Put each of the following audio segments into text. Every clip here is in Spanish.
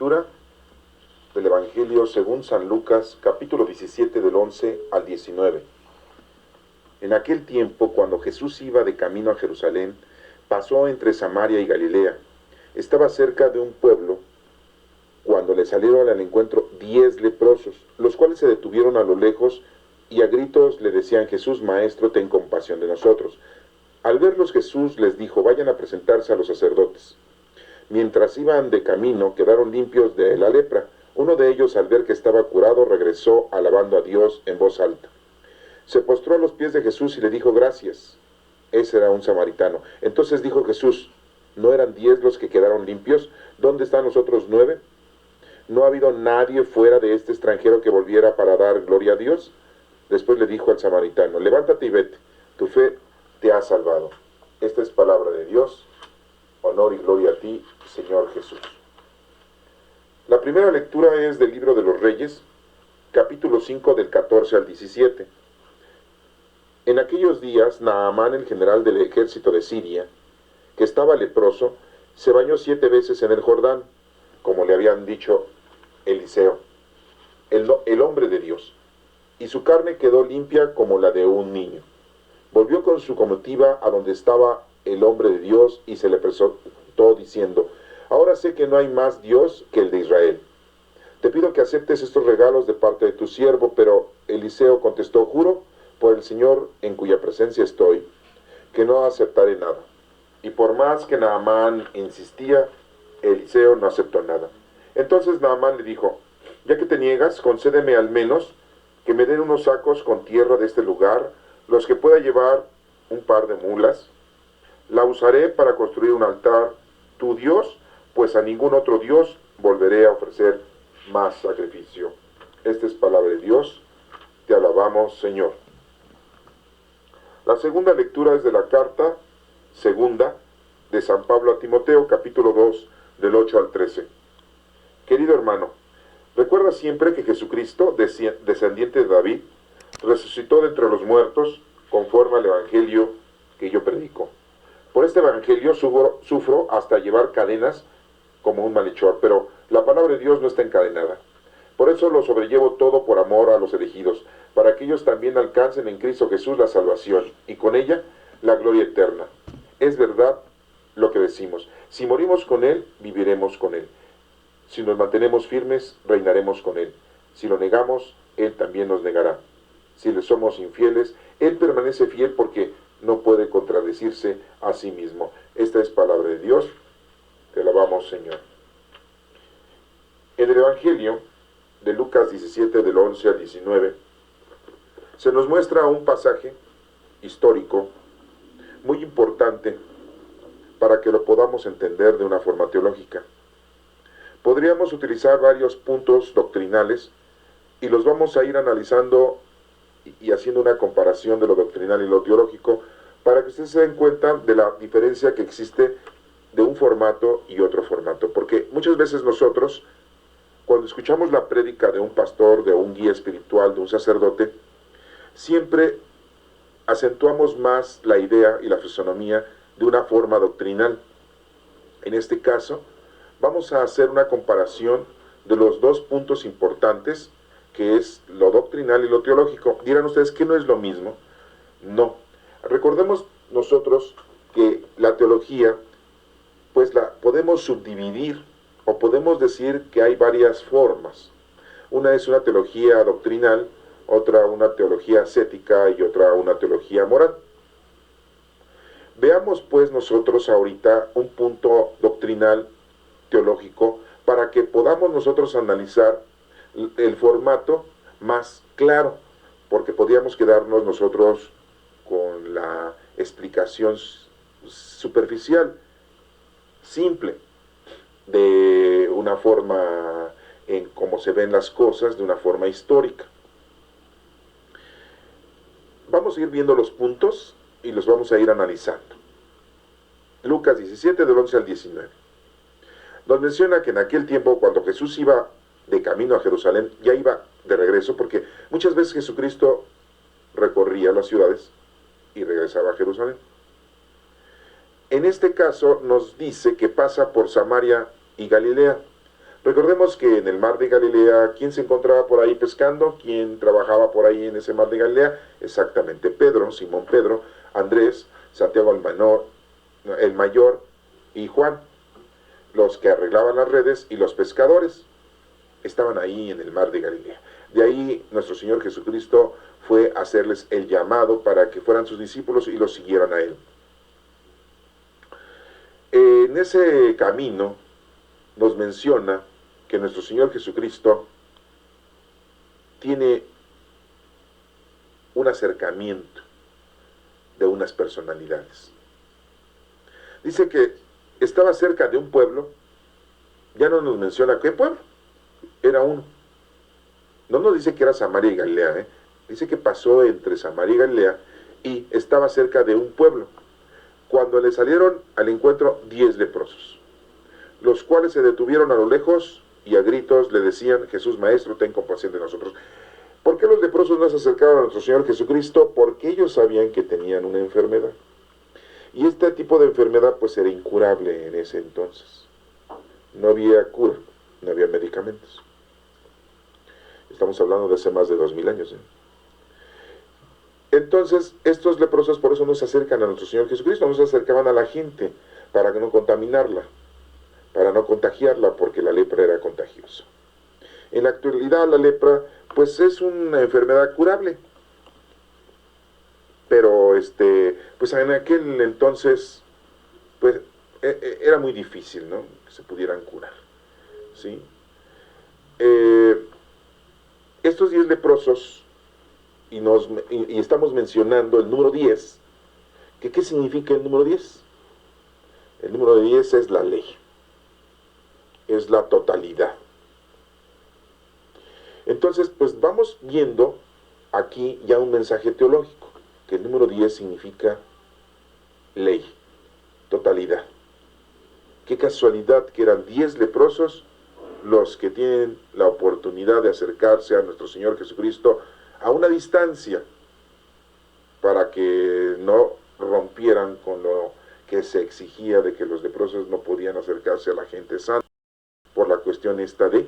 lectura del Evangelio según San Lucas, capítulo 17, del 11 al 19. En aquel tiempo, cuando Jesús iba de camino a Jerusalén, pasó entre Samaria y Galilea. Estaba cerca de un pueblo cuando le salieron al encuentro 10 leprosos, los cuales se detuvieron a lo lejos y a gritos le decían: Jesús, Maestro, ten compasión de nosotros. Al verlos, Jesús les dijo: vayan a presentarse a los sacerdotes. Mientras iban de camino, quedaron limpios de la lepra. Uno de ellos, al ver que estaba curado, regresó alabando a Dios en voz alta. Se postró a los pies de Jesús y le dijo: gracias. Ese era un samaritano. Entonces dijo Jesús: ¿no eran 10 los que quedaron limpios? ¿Dónde están los otros 9? ¿No ha habido nadie fuera de este extranjero que volviera para dar gloria a Dios? Después le dijo al samaritano: levántate y vete, tu fe te ha salvado. Esta es palabra de Dios. Honor y gloria a ti, Señor Jesús. La primera lectura es del libro de los Reyes, capítulo 5, del 14 al 17. En aquellos días, Naamán, el general del ejército de Siria, que estaba leproso, se bañó 7 veces en el Jordán, como le habían dicho Eliseo, el hombre de Dios, y su carne quedó limpia como la de un niño. Volvió con su comitiva a donde estaba el hombre de Dios y se le presentó diciendo: ahora sé que no hay más Dios que el de Israel. Te pido que aceptes estos regalos de parte de tu siervo. Pero Eliseo contestó: juro por el Señor en cuya presencia estoy, que no aceptaré nada. Y por más que Naamán insistía, Eliseo no aceptó nada. Entonces Naamán le dijo: ya que te niegas, concédeme al menos que me den unos sacos con tierra de este lugar, los que pueda llevar un par de mulas. La usaré para construir un altar, tu Dios, pues a ningún otro Dios volveré a ofrecer más sacrificio. Esta es palabra de Dios. Te alabamos, Señor. La segunda lectura es de la carta segunda de San Pablo a Timoteo, capítulo 2, del 8 al 13. Querido hermano, recuerda siempre que Jesucristo, descendiente de David, resucitó de entre los muertos conforme al evangelio que yo predico. Por este evangelio sufro hasta llevar cadenas como un malhechor, pero la palabra de Dios no está encadenada. Por eso lo sobrellevo todo por amor a los elegidos, para que ellos también alcancen en Cristo Jesús la salvación, y con ella la gloria eterna. Es verdad lo que decimos: si morimos con Él, viviremos con Él. Si nos mantenemos firmes, reinaremos con Él. Si lo negamos, Él también nos negará. Si le somos infieles, Él permanece fiel porque no puede contradecirse a sí mismo. Esta es palabra de Dios. Te alabamos, Señor. En el Evangelio de Lucas 17, del 11 al 19, se nos muestra un pasaje histórico muy importante para que lo podamos entender de una forma teológica. Podríamos utilizar varios puntos doctrinales y los vamos a ir analizando y haciendo una comparación de lo doctrinal y lo teológico para que ustedes se den cuenta de la diferencia que existe de un formato y otro formato. Porque muchas veces nosotros, cuando escuchamos la prédica de un pastor, de un guía espiritual, de un sacerdote, siempre acentuamos más la idea y la fisonomía de una forma doctrinal. En este caso, vamos a hacer una comparación de los dos puntos importantes, que es lo doctrinal y lo teológico. Dirán ustedes que no es lo mismo. No. Recordemos nosotros que la teología, pues la podemos subdividir, o podemos decir que hay varias formas. Una es una teología doctrinal, otra una teología ascética y otra una teología moral. Veamos pues nosotros ahorita un punto doctrinal teológico para que podamos nosotros analizar el formato más claro, porque podríamos quedarnos nosotros con la explicación superficial, simple, de una forma en cómo se ven las cosas, de una forma histórica. Vamos a ir viendo los puntos y los vamos a ir analizando. Lucas 17, del 11 al 19. Nos menciona que en aquel tiempo, cuando Jesús iba de camino a Jerusalén, ya iba de regreso, porque muchas veces Jesucristo recorría las ciudades y regresaba a Jerusalén. En este caso nos dice que pasa por Samaria y Galilea. Recordemos que en el mar de Galilea, ¿quién se encontraba por ahí pescando? ¿Quién trabajaba por ahí en ese mar de Galilea? Exactamente Pedro, Simón Pedro, Andrés, Santiago el mayor y Juan, los que arreglaban las redes, y los pescadores estaban ahí en el mar de Galilea. De ahí nuestro Señor Jesucristo fue a hacerles el llamado para que fueran sus discípulos y los siguieran a Él. En ese camino nos menciona que nuestro Señor Jesucristo tiene un acercamiento de unas personalidades. Dice que estaba cerca de un pueblo, ya no nos menciona qué pueblo, era uno. No nos dice que era Samaria y Galilea, dice que pasó entre Samaria y Galilea y estaba cerca de un pueblo, cuando le salieron al encuentro 10 leprosos, los cuales se detuvieron a lo lejos y a gritos le decían: Jesús, Maestro, ten compasión de nosotros. ¿Por qué los leprosos no se acercaron a nuestro Señor Jesucristo? Porque ellos sabían que tenían una enfermedad. Y este tipo de enfermedad pues era incurable en ese entonces. No había cura, no había medicamentos. Estamos hablando de hace más de 2000 años. Entonces, estos leprosos por eso no se acercan a nuestro Señor Jesucristo, no se acercaban a la gente para no contaminarla, para no contagiarla, porque la lepra era contagiosa. En la actualidad la lepra pues es una enfermedad curable, pero pues en aquel entonces pues era muy difícil, ¿no?, que se pudieran curar, ¿sí? Estos 10 leprosos, y estamos mencionando el número 10, ¿qué significa el número 10? El número 10 es la ley, es la totalidad. Entonces, pues vamos viendo aquí ya un mensaje teológico, que el número 10 significa ley, totalidad. Qué casualidad que eran 10 leprosos los que tienen la oportunidad de acercarse a nuestro Señor Jesucristo a una distancia, para que no rompieran con lo que se exigía de que los leprosos no podían acercarse a la gente sana, por la cuestión esta de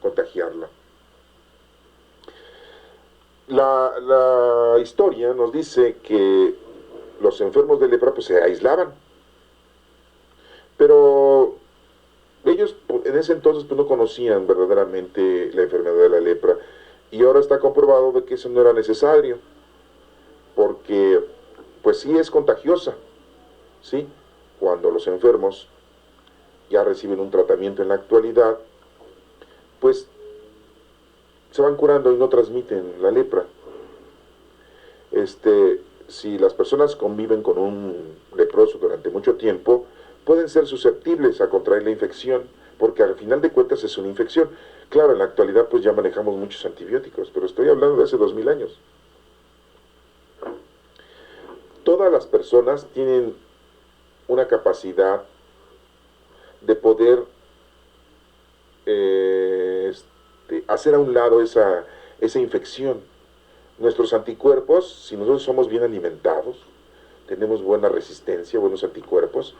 contagiarla. La historia nos dice que los enfermos de lepra pues se aislaban, pero ellos en ese entonces pues no conocían verdaderamente la enfermedad de la lepra, y ahora está comprobado de que eso no era necesario, porque pues sí es contagiosa, ¿sí? Cuando los enfermos ya reciben un tratamiento en la actualidad, pues se van curando y no transmiten la lepra. Si las personas conviven con un leproso durante mucho tiempo, pueden ser susceptibles a contraer la infección, porque al final de cuentas es una infección. Claro, en la actualidad pues ya manejamos muchos antibióticos, pero estoy hablando de hace 2000 años. Todas las personas tienen una capacidad de poder hacer a un lado esa infección. Nuestros anticuerpos, si nosotros somos bien alimentados, tenemos buena resistencia, buenos anticuerpos,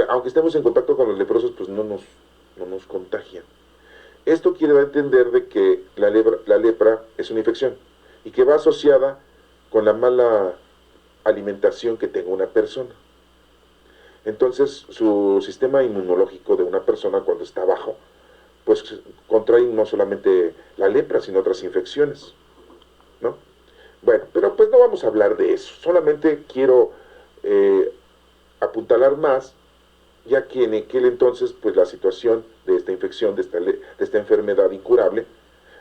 aunque estemos en contacto con los leprosos, pues no nos contagian. Esto quiere dar a entender de que la lepra es una infección y que va asociada con la mala alimentación que tenga una persona. Entonces, su sistema inmunológico de una persona cuando está bajo, pues contrae no solamente la lepra, sino otras infecciones, ¿no? Bueno, pero pues no vamos a hablar de eso, solamente quiero apuntalar más, ya que en aquel entonces pues la situación de esta infección, de esta enfermedad incurable,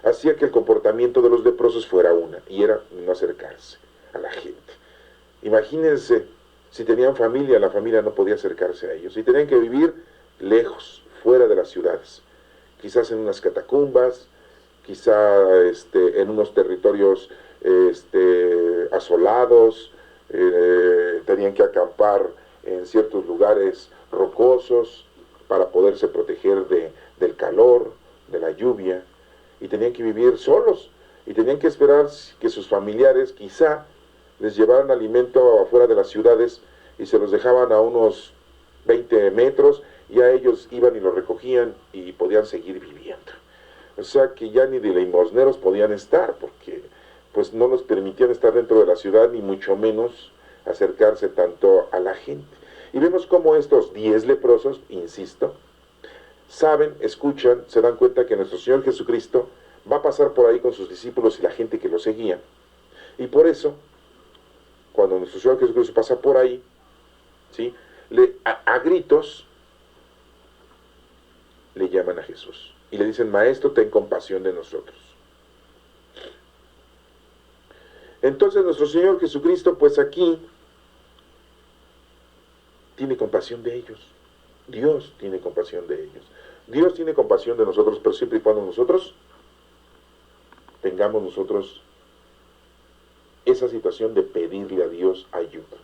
hacía que el comportamiento de los leprosos fuera una, y era no acercarse a la gente. Imagínense, si tenían familia, la familia no podía acercarse a ellos, y tenían que vivir lejos, fuera de las ciudades, quizás en unas catacumbas, quizá en unos territorios asolados, tenían que acampar en ciertos lugares rocosos para poderse proteger del calor, de la lluvia, y tenían que vivir solos, y tenían que esperar que sus familiares quizá les llevaran alimento afuera de las ciudades y se los dejaban a unos 20 metros, ya ellos iban y lo recogían y podían seguir viviendo. O sea que ya ni de limosneros podían estar, porque pues no los permitían estar dentro de la ciudad, ni mucho menos acercarse tanto a la gente. Y vemos cómo estos 10 leprosos, insisto, saben, escuchan, se dan cuenta que nuestro Señor Jesucristo va a pasar por ahí con sus discípulos y la gente que lo seguía. Y por eso, cuando nuestro Señor Jesucristo pasa por ahí, ¿sí? A gritos le llaman a Jesús y le dicen: Maestro, ten compasión de nosotros. Entonces nuestro Señor Jesucristo, pues aquí, tiene compasión de ellos. Dios tiene compasión de ellos. Dios tiene compasión de nosotros, pero siempre y cuando nosotros tengamos esa situación de pedirle a Dios ayuda.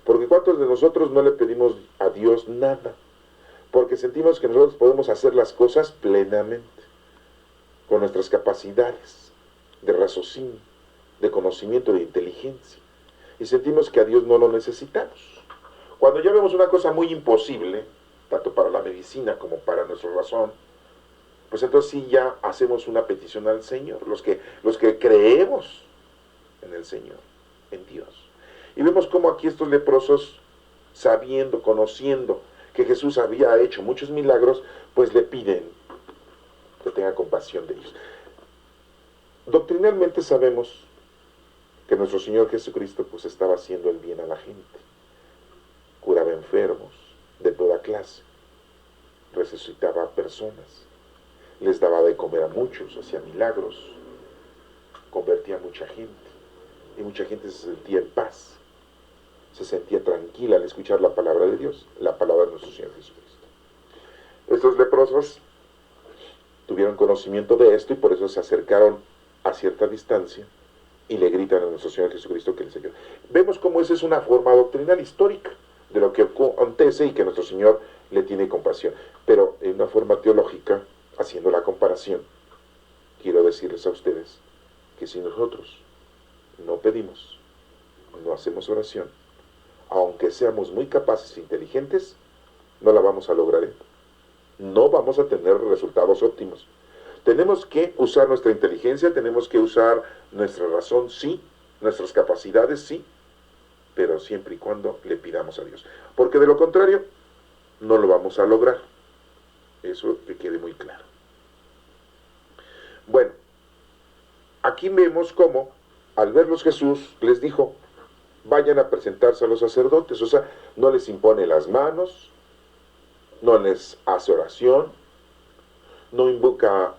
Porque ¿cuántos de nosotros no le pedimos a Dios nada? Porque sentimos que nosotros podemos hacer las cosas plenamente, con nuestras capacidades de raciocinio, de conocimiento, de inteligencia. Y sentimos que a Dios no lo necesitamos. Cuando ya vemos una cosa muy imposible, tanto para la medicina como para nuestra razón, pues entonces sí ya hacemos una petición al Señor, los que creemos en el Señor, en Dios. Y vemos cómo aquí estos leprosos, sabiendo, conociendo que Jesús había hecho muchos milagros, pues le piden que tenga compasión de ellos. Doctrinalmente sabemos que nuestro Señor Jesucristo pues estaba haciendo el bien a la gente. Curaba enfermos de toda clase, resucitaba a personas, les daba de comer a muchos, hacía milagros, convertía a mucha gente, y mucha gente se sentía en paz, se sentía tranquila al escuchar la palabra de Dios, la palabra de nuestro Señor Jesucristo. Estos leprosos tuvieron conocimiento de esto y por eso se acercaron a cierta distancia y le gritan a nuestro Señor Jesucristo que les ayude. Vemos cómo esa es una forma doctrinal histórica de lo que acontece y que nuestro Señor le tiene compasión. Pero en una forma teológica, haciendo la comparación, quiero decirles a ustedes que si nosotros no pedimos, no hacemos oración, aunque seamos muy capaces e inteligentes, no la vamos a lograr. No vamos a tener resultados óptimos. Tenemos que usar nuestra inteligencia, tenemos que usar nuestra razón, sí, nuestras capacidades, sí, pero siempre y cuando le pidamos a Dios. Porque de lo contrario, no lo vamos a lograr. Eso que quede muy claro. Bueno, aquí vemos cómo, al verlos Jesús, les dijo: vayan a presentarse a los sacerdotes. O sea, no les impone las manos, no les hace oración, no invoca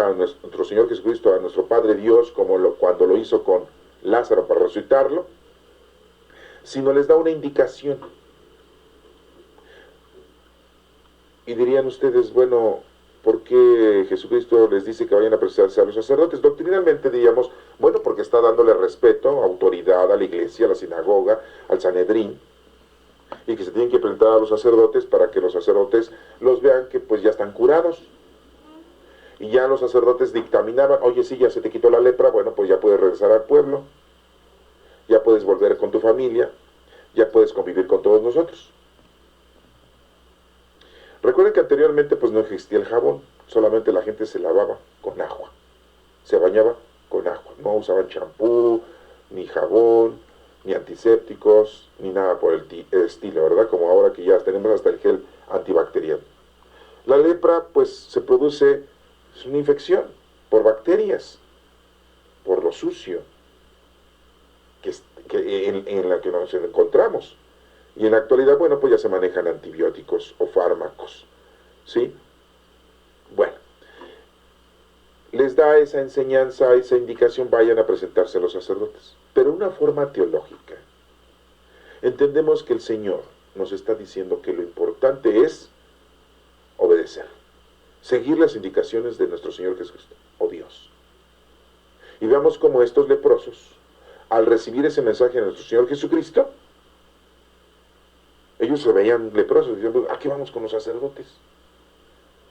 a nuestro Señor Jesucristo, a nuestro Padre Dios, como cuando lo hizo con Lázaro para resucitarlo, sino les da una indicación. Y dirían ustedes: bueno, ¿por qué Jesucristo les dice que vayan a presentarse a los sacerdotes? Doctrinalmente diríamos, bueno, porque está dándole respeto, autoridad a la iglesia, a la sinagoga, al Sanedrín, y que se tienen que presentar a los sacerdotes para que los sacerdotes los vean que pues ya están curados. Y ya los sacerdotes dictaminaban: oye, sí, ya se te quitó la lepra, bueno, pues ya puedes regresar al pueblo, ya puedes volver con tu familia, ya puedes convivir con todos nosotros. Recuerden que anteriormente pues no existía el jabón, solamente la gente se lavaba con agua, se bañaba con agua, no usaban champú, ni jabón, ni antisépticos, ni nada por el estilo, ¿verdad? Como ahora que ya tenemos hasta el gel antibacterial. La lepra pues se produce, es una infección por bacterias, por lo sucio en la que nos encontramos. Y en la actualidad, bueno, pues ya se manejan antibióticos o fármacos, ¿sí? Bueno, les da esa enseñanza, esa indicación: vayan a presentarse a los sacerdotes. Pero una forma teológica. Entendemos que el Señor nos está diciendo que lo importante es obedecer, seguir las indicaciones de nuestro Señor Jesucristo, o Dios. Y veamos cómo estos leprosos, al recibir ese mensaje de nuestro Señor Jesucristo, ellos se veían leprosos, diciendo: aquí vamos con los sacerdotes.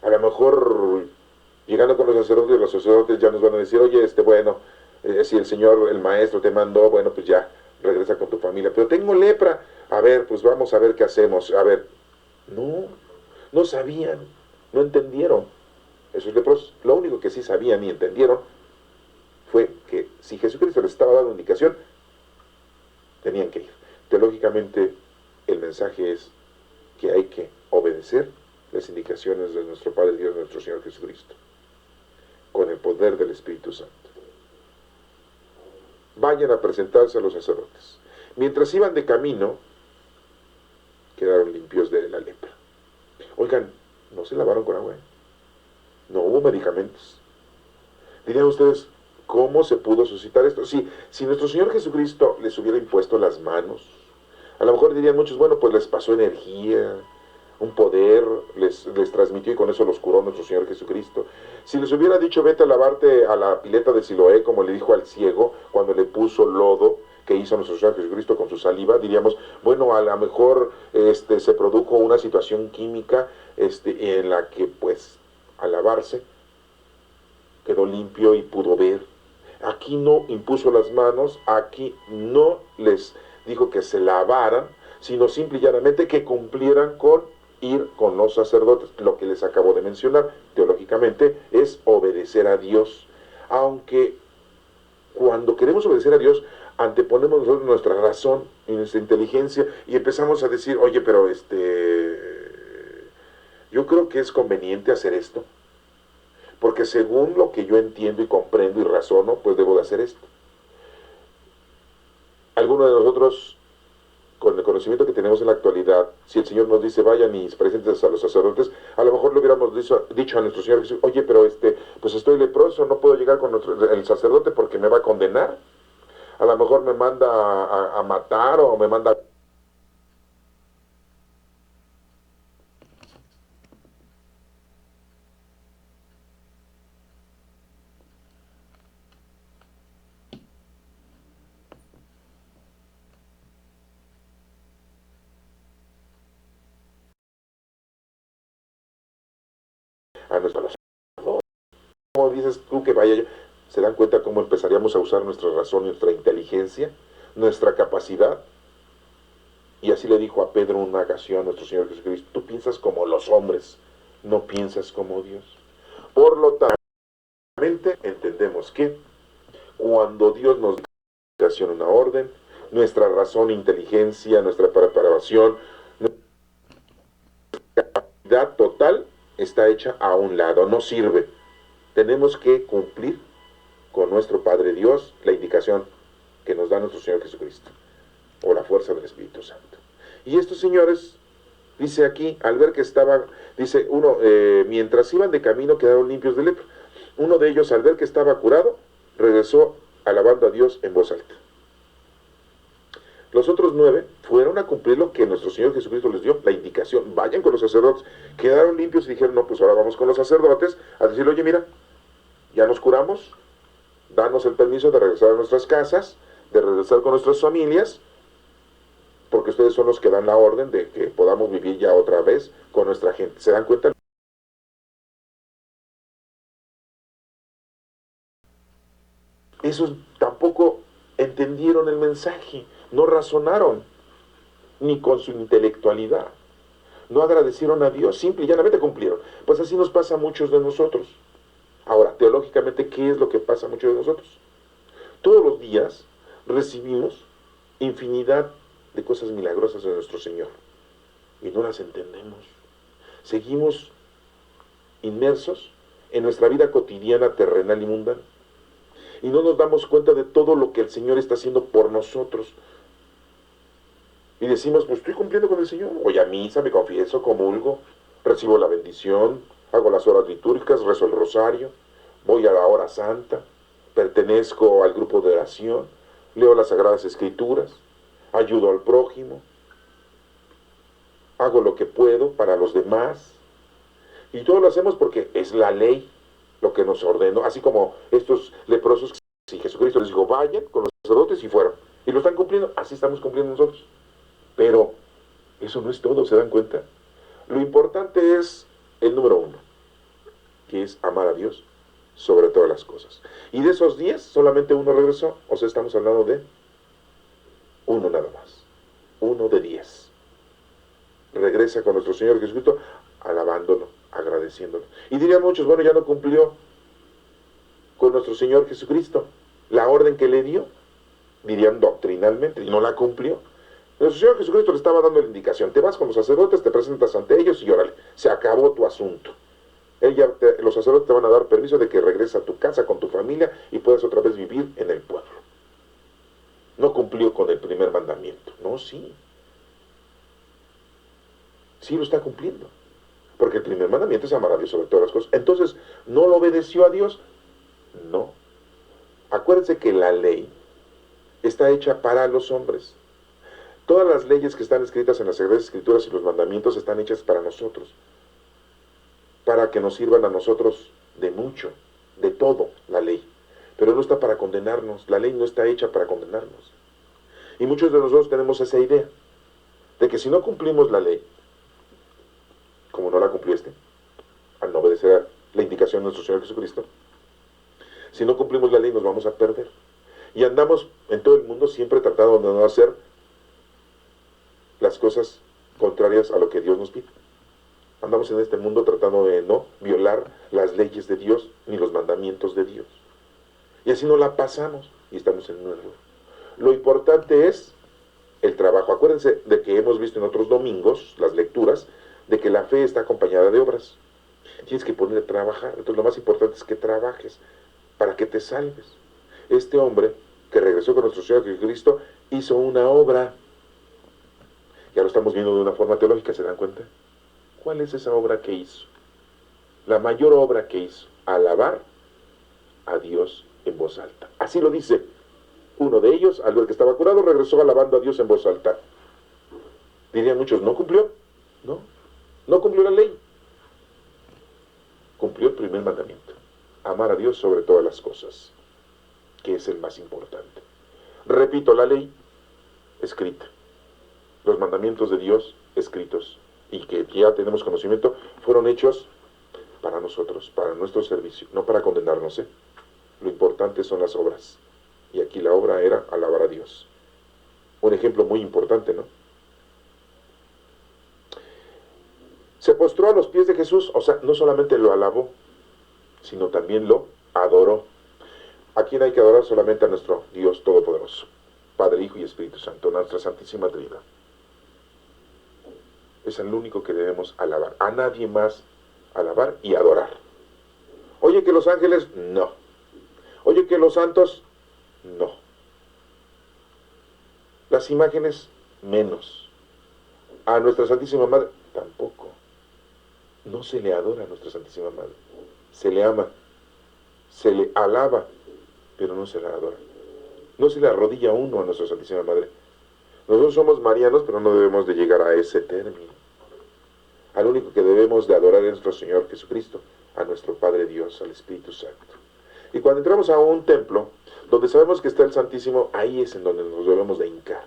A lo mejor, llegando con los sacerdotes ya nos van a decir: oye, bueno, si el Señor, el Maestro te mandó, bueno, pues ya, regresa con tu familia. Pero tengo lepra. A ver, pues vamos a ver qué hacemos. A ver, no, no sabían, no entendieron. Esos leprosos, lo único que sí sabían y entendieron fue que si Jesucristo les estaba dando indicación, tenían que ir. Teológicamente, el mensaje es que hay que obedecer las indicaciones de nuestro Padre Dios, nuestro Señor Jesucristo, con el poder del Espíritu Santo. Vayan a presentarse a los sacerdotes. Mientras iban de camino, quedaron limpios de la lepra. Oigan, no se lavaron con agua, no hubo medicamentos. Dirían ustedes, ¿cómo se pudo suscitar esto? Si nuestro Señor Jesucristo les hubiera impuesto las manos, a lo mejor dirían muchos, bueno, pues les pasó energía, un poder, les transmitió y con eso los curó nuestro Señor Jesucristo. Si les hubiera dicho, vete a lavarte a la pileta de Siloé, como le dijo al ciego, cuando le puso lodo, que hizo nuestro Señor Jesucristo con su saliva, diríamos, bueno, a lo mejor se produjo una situación química en la que, pues, al lavarse, quedó limpio y pudo ver. Aquí no impuso las manos, aquí no les dijo que se lavaran, sino simple y llanamente que cumplieran con ir con los sacerdotes. Lo que les acabo de mencionar, teológicamente, es obedecer a Dios. Aunque cuando queremos obedecer a Dios, anteponemos nosotros nuestra razón y nuestra inteligencia y empezamos a decir, oye, pero yo creo que es conveniente hacer esto, porque según lo que yo entiendo y comprendo y razono, pues debo de hacer esto. Algunos de nosotros, con el conocimiento que tenemos en la actualidad, si el Señor nos dice, vayan y presenten a los sacerdotes, a lo mejor le hubiéramos dicho a nuestro Señor Jesús, oye, pero pues estoy leproso, no puedo llegar con el sacerdote porque me va a condenar. A lo mejor me manda a matar o me manda a nuestro sacerdote. ¿Cómo dices tú que vaya yo? ¿Se dan cuenta cómo empezaríamos a usar nuestra razón, nuestra inteligencia, nuestra capacidad? Y así le dijo a Pedro en una ocasión a nuestro Señor Jesucristo, tú piensas como los hombres, no piensas como Dios. Por lo tanto, entendemos que cuando Dios nos da una orden, nuestra razón, inteligencia, nuestra preparación, nuestra capacidad total está hecha a un lado, no sirve. Tenemos que cumplir con nuestro Padre Dios la indicación que nos da nuestro Señor Jesucristo, o la fuerza del Espíritu Santo. Y estos señores, dice aquí, al ver que estaban, dice uno, mientras iban de camino quedaron limpios de lepra. Uno de ellos, al ver que estaba curado, regresó alabando a Dios en voz alta. Los otros 9 fueron a cumplir lo que nuestro Señor Jesucristo les dio, la indicación, vayan con los sacerdotes. Quedaron limpios y dijeron, no, pues ahora vamos con los sacerdotes a decirle, oye, mira, ya nos curamos, danos el permiso de regresar a nuestras casas, de regresar con nuestras familias, porque ustedes son los que dan la orden de que podamos vivir ya otra vez con nuestra gente. ¿Se dan cuenta? Esos tampoco entendieron el mensaje, no razonaron, ni con su intelectualidad. No agradecieron a Dios, simple y llanamente cumplieron. Pues así nos pasa a muchos de nosotros. Ahora, teológicamente, ¿qué es lo que pasa a muchos de nosotros? Todos los días recibimos infinidad de cosas milagrosas de nuestro Señor y no las entendemos. Seguimos inmersos en nuestra vida cotidiana, terrenal y mundana. Y no nos damos cuenta de todo lo que el Señor está haciendo por nosotros. Y decimos, pues estoy cumpliendo con el Señor. Voy a misa, me confieso, comulgo, recibo la bendición, hago las horas litúrgicas, rezo el rosario, voy a la hora santa, pertenezco al grupo de oración, leo las Sagradas Escrituras, ayudo al prójimo, hago lo que puedo para los demás. Y todo lo hacemos porque es la ley lo que nos ordenó, así como estos leprosos, si Jesucristo les dijo, vayan con los sacerdotes y fueron. Y lo están cumpliendo, así estamos cumpliendo nosotros. Pero eso no es todo, ¿se dan cuenta? Lo importante es el número 1, que es amar a Dios sobre todas las cosas. Y de esos 10, solamente uno regresó, o sea, estamos hablando de uno nada más. 1 de 10. Regresa con nuestro Señor Jesucristo alabándolo, agradeciéndolo. Y dirían muchos, bueno, ya no cumplió con nuestro Señor Jesucristo la orden que le dio, dirían doctrinalmente, y no la cumplió. Nuestro Señor Jesucristo le estaba dando la indicación, te vas con los sacerdotes, te presentas ante ellos y órale, se acabó tu asunto. Los sacerdotes te van a dar permiso de que regreses a tu casa con tu familia y puedas otra vez vivir en el pueblo. No cumplió con el primer mandamiento. No, sí. Sí lo está cumpliendo. Porque el primer mandamiento es amar a Dios sobre todas las cosas. Entonces, ¿no lo obedeció a Dios? No. Acuérdense que la ley está hecha para los hombres. Todas las leyes que están escritas en las Sagradas Escrituras y los mandamientos están hechas para nosotros. Para que nos sirvan a nosotros de mucho, de todo, la ley. Pero no está para condenarnos. La ley no está hecha para condenarnos. Y muchos de nosotros tenemos esa idea de que si no cumplimos la ley, como no la cumplió al no obedecer la indicación de nuestro Señor Jesucristo, si no cumplimos la ley nos vamos a perder. Y andamos en todo el mundo siempre tratando de no hacer las cosas contrarias a lo que Dios nos pide. Andamos en este mundo tratando de no violar las leyes de Dios ni los mandamientos de Dios. Y así no la pasamos y estamos en un error. Lo importante es el trabajo. Acuérdense de que hemos visto en otros domingos, las lecturas, de que la fe está acompañada de obras. Tienes que poner a trabajar. Entonces lo más importante es que trabajes para que te salves. Este hombre que regresó con nuestro Señor Jesucristo hizo una obra. Ya lo estamos viendo de una forma teológica, ¿se dan cuenta? ¿Cuál es esa obra que hizo? La mayor obra que hizo, alabar a Dios en voz alta. Así lo dice uno de ellos, al ver que estaba curado, regresó alabando a Dios en voz alta. Dirían muchos, ¿no cumplió? No, no cumplió la ley. Cumplió el primer mandamiento, amar a Dios sobre todas las cosas, que es el más importante. Repito, la ley escrita, los mandamientos de Dios escritos, y que ya tenemos conocimiento, fueron hechos para nosotros, para nuestro servicio, no para condenarnos, ¿eh? Lo importante son las obras. Y aquí la obra era alabar a Dios. Un ejemplo muy importante, ¿no? Se postró a los pies de Jesús, o sea, no solamente lo alabó, sino también lo adoró. ¿A quién hay que adorar? Solamente a nuestro Dios Todopoderoso, Padre, Hijo y Espíritu Santo, nuestra Santísima Trinidad. Es el único que debemos alabar. A nadie más alabar y adorar. Oye, que los ángeles, no. Oye, que los santos, no. Las imágenes, menos. A nuestra Santísima Madre, tampoco. No se le adora a nuestra Santísima Madre. Se le ama, se le alaba, pero no se la adora. No se le arrodilla uno a nuestra Santísima Madre. Nosotros somos marianos, pero no debemos de llegar a ese término. Al único que debemos de adorar es nuestro Señor Jesucristo, a nuestro Padre Dios, al Espíritu Santo. Y cuando entramos a un templo, donde sabemos que está el Santísimo, ahí es en donde nos debemos de hincar.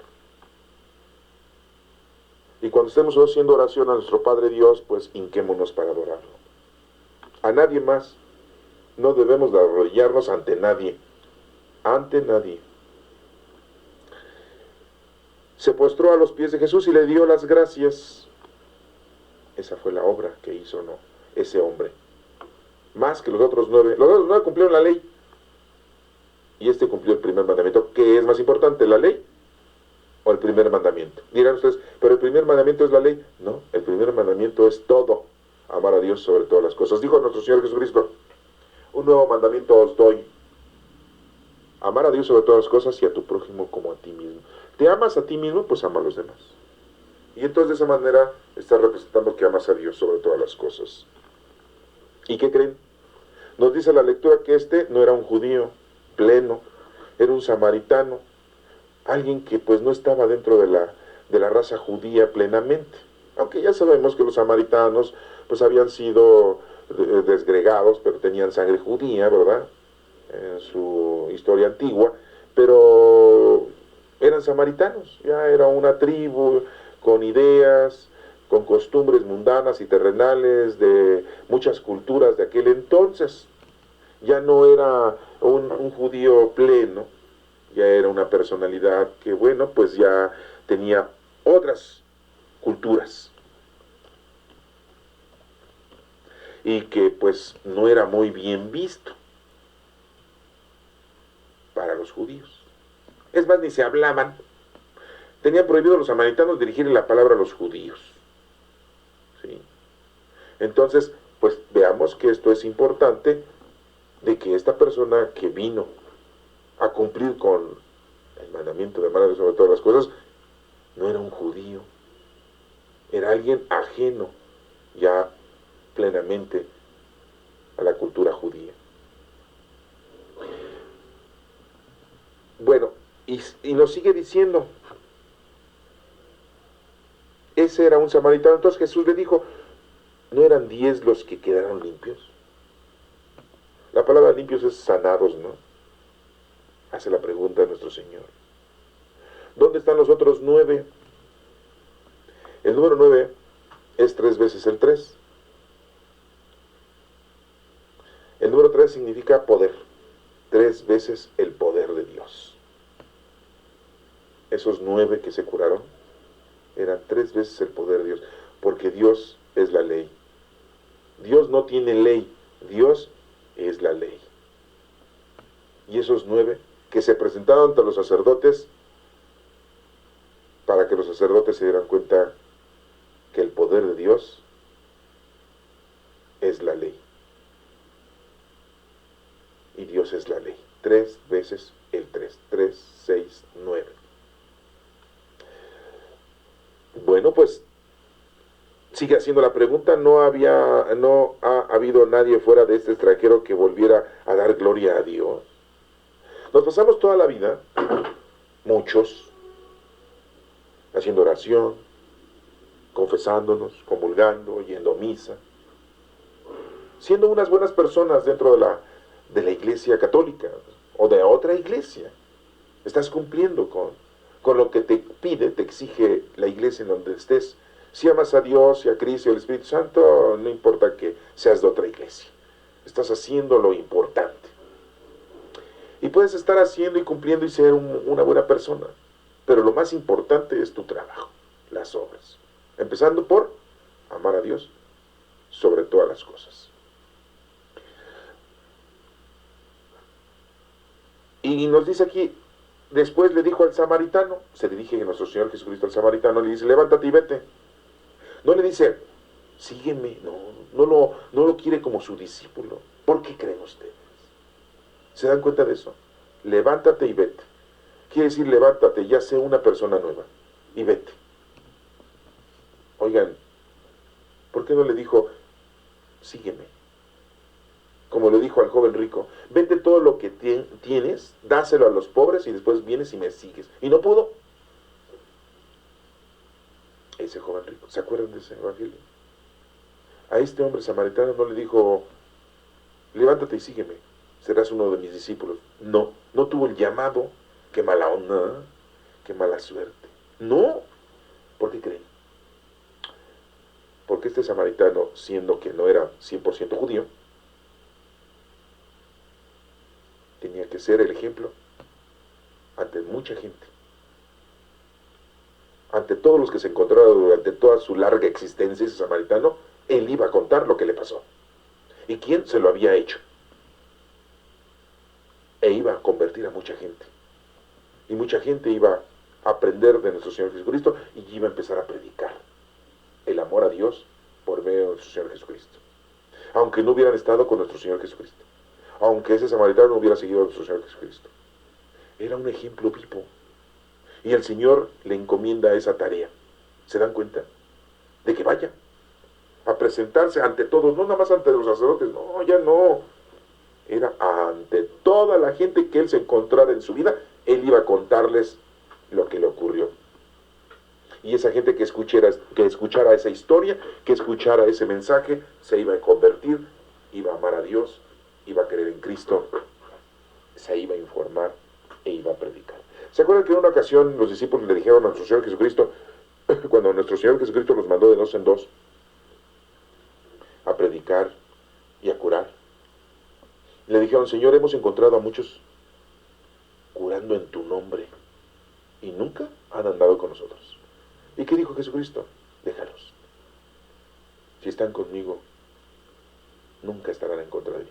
Y cuando estemos haciendo oración a nuestro Padre Dios, pues hinquémonos para adorarlo. A nadie más. No debemos de arrodillarnos ante nadie. Ante nadie. Se postró a los pies de Jesús y le dio las gracias. Esa fue la obra que hizo, ¿no? Ese hombre. Más que los otros 9. Los otros 9 cumplieron la ley. Y este cumplió el primer mandamiento. ¿Qué es más importante, la ley o el primer mandamiento? Dirán ustedes, pero el primer mandamiento es la ley. No, el primer mandamiento es todo. Amar a Dios sobre todas las cosas. Dijo nuestro Señor Jesucristo, un nuevo mandamiento os doy. Amar a Dios sobre todas las cosas y a tu prójimo como a ti mismo. ¿Te amas a ti mismo? Pues ama a los demás. Y entonces de esa manera estás representando que amas a Dios sobre todas las cosas. ¿Y qué creen? Nos dice la lectura que este no era un judío pleno, era un samaritano, alguien que pues no estaba dentro de la raza judía plenamente. Aunque ya sabemos que los samaritanos pues habían sido desgregados, pero tenían sangre judía, ¿verdad? En su historia antigua, pero eran samaritanos, ya era una tribu con ideas, con costumbres mundanas y terrenales de muchas culturas de aquel entonces. Ya no era un judío pleno, ya era una personalidad que, bueno, pues ya tenía otras culturas. y que pues no era muy bien visto para los judíos. Es más, ni se hablaban. Tenían prohibido los samaritanos dirigirle la palabra a los judíos. ¿Sí? Entonces, pues veamos que esto es importante, de que esta persona que vino a cumplir con el mandamiento de amar a Dios sobre todas las cosas, no era un judío, era alguien ajeno ya plenamente a la cultura judía. Bueno, y nos sigue diciendo, ese era un samaritano. Entonces Jesús le dijo, ¿no eran 10 los que quedaron limpios? La palabra limpios es sanados, ¿no? Hace la pregunta a nuestro Señor. ¿Dónde están los otros 9? El número 9 es 3 veces el 3. El número 3 significa poder. 3 veces el poder de Dios. Esos 9 que se curaron eran 3 veces el poder de Dios, porque Dios es la ley. Dios no tiene ley, Dios es la ley. Y esos 9 que se presentaron ante los sacerdotes, para que los sacerdotes se dieran cuenta que el poder de Dios es la ley. Y Dios es la ley. 3 veces el 3. 3, 6, 9. Bueno, pues sigue haciendo la pregunta. No ha habido nadie fuera de este extranjero que volviera a dar gloria a Dios. Nos pasamos toda la vida, muchos, haciendo oración, confesándonos, comulgando, yendo a misa, siendo unas buenas personas dentro de la iglesia católica o de otra iglesia. Estás cumpliendo con lo que te pide, te exige la iglesia en donde estés. Si amas a Dios y a Cristo y al Espíritu Santo, no importa que seas de otra iglesia. Estás haciendo lo importante. Y puedes estar haciendo y cumpliendo y ser una buena persona. Pero lo más importante es tu trabajo, las obras. Empezando por amar a Dios sobre todas las cosas. Y nos dice aquí, después le dijo al samaritano, se dirige nuestro Señor Jesucristo al samaritano, le dice, levántate y vete. No le dice, sígueme, no lo quiere como su discípulo. ¿Por qué creen ustedes? ¿Se dan cuenta de eso? Levántate y vete. Quiere decir, levántate, ya sé una persona nueva, y vete. Oigan, ¿por qué no le dijo, sígueme? Como le dijo al joven rico, vende todo lo que tienes, dáselo a los pobres y después vienes y me sigues. Y no pudo. Ese joven rico, ¿se acuerdan de ese evangelio? A este hombre samaritano no le dijo, levántate y sígueme, serás uno de mis discípulos. No tuvo el llamado. Qué mala onda, qué mala suerte. No, ¿por qué creen? Porque este samaritano, siendo que no era 100% judío, tenía que ser el ejemplo ante mucha gente, ante todos los que se encontraron durante toda su larga existencia. Ese samaritano, él iba a contar lo que le pasó y quién se lo había hecho, e iba a convertir a mucha gente, y mucha gente iba a aprender de nuestro Señor Jesucristo y iba a empezar a predicar el amor a Dios por medio de nuestro Señor Jesucristo, aunque no hubieran estado con nuestro Señor Jesucristo, aunque ese samaritano no hubiera seguido a nuestro Señor Jesucristo. Era un ejemplo vivo. Y el Señor le encomienda esa tarea. ¿Se dan cuenta? De que vaya a presentarse ante todos, no nada más ante los sacerdotes, no, ya no. Era ante toda la gente que él se encontrara en su vida, él iba a contarles lo que le ocurrió. Y esa gente que escuchara esa historia, que escuchara ese mensaje, se iba a convertir, iba a amar a Dios, iba a creer en Cristo, se iba a informar e iba a predicar. ¿Se acuerdan que en una ocasión los discípulos le dijeron a nuestro Señor Jesucristo, cuando nuestro Señor Jesucristo los mandó de 2 en 2 a predicar y a curar? Le dijeron, Señor, hemos encontrado a muchos curando en tu nombre y nunca han andado con nosotros. ¿Y qué dijo Jesucristo? Déjalos. Si están conmigo, nunca estarán en contra de mí.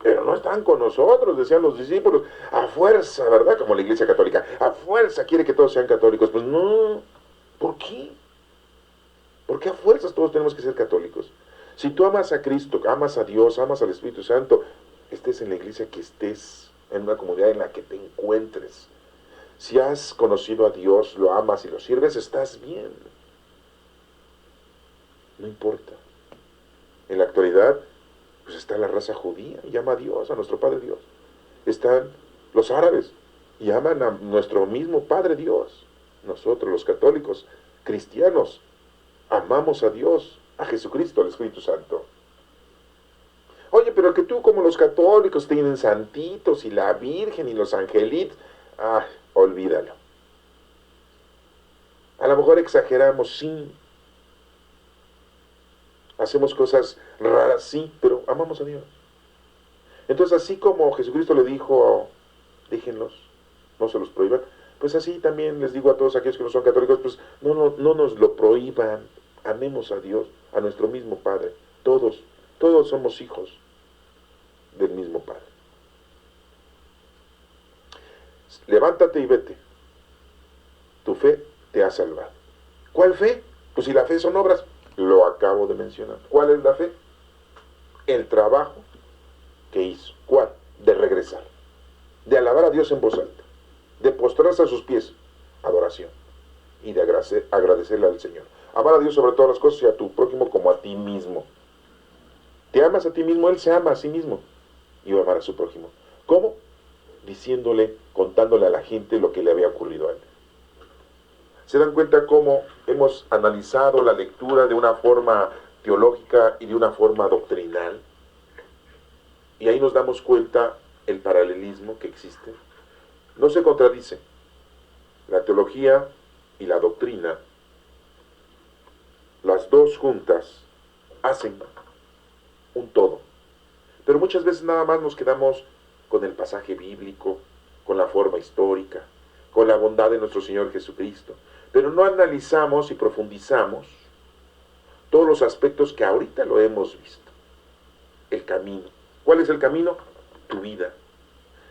Pero no están con nosotros, decían los discípulos, a fuerza, ¿verdad? Como la Iglesia Católica, a fuerza quiere que todos sean católicos. Pues no, ¿por qué? ¿Por qué a fuerzas todos tenemos que ser católicos? Si tú amas a Cristo, amas a Dios, amas al Espíritu Santo, estés en la iglesia que estés, en una comunidad en la que te encuentres. Si has conocido a Dios, lo amas y lo sirves, estás bien. No importa. En la actualidad, pues está la raza judía y ama a Dios, a nuestro Padre Dios. Están los árabes y aman a nuestro mismo Padre Dios. Nosotros, los católicos, cristianos, amamos a Dios, a Jesucristo, al Espíritu Santo. Oye, pero que tú como los católicos tienen santitos y la Virgen y los angelitos, olvídalo. A lo mejor exageramos, sí. Hacemos cosas raras, sí, pero amamos a Dios. Entonces, así como Jesucristo le dijo, déjenlos, no se los prohíban, pues así también les digo a todos aquellos que no son católicos, pues no nos lo prohíban. Amemos a Dios, a nuestro mismo Padre. Todos somos hijos del mismo Padre. Levántate y vete. Tu fe te ha salvado. ¿Cuál fe? Pues si la fe son obras, lo acabo de mencionar. ¿Cuál es la fe? El trabajo que hizo. ¿Cuál? De regresar. De alabar a Dios en voz alta. De postrarse a sus pies. Adoración. Y de agradecerle al Señor. Amar a Dios sobre todas las cosas y a tu prójimo como a ti mismo. Te amas a ti mismo, Él se ama a sí mismo. Y va a amar a su prójimo. ¿Cómo? Diciéndole, contándole a la gente lo que le había ocurrido a él. ¿Se dan cuenta cómo hemos analizado la lectura de una forma teológica y de una forma doctrinal? Y ahí nos damos cuenta el paralelismo que existe. No se contradice. La teología y la doctrina, las dos juntas, hacen un todo. Pero muchas veces nada más nos quedamos con el pasaje bíblico, con la forma histórica, con la bondad de nuestro Señor Jesucristo. Pero no analizamos y profundizamos todos los aspectos que ahorita lo hemos visto. El camino. ¿Cuál es el camino? Tu vida.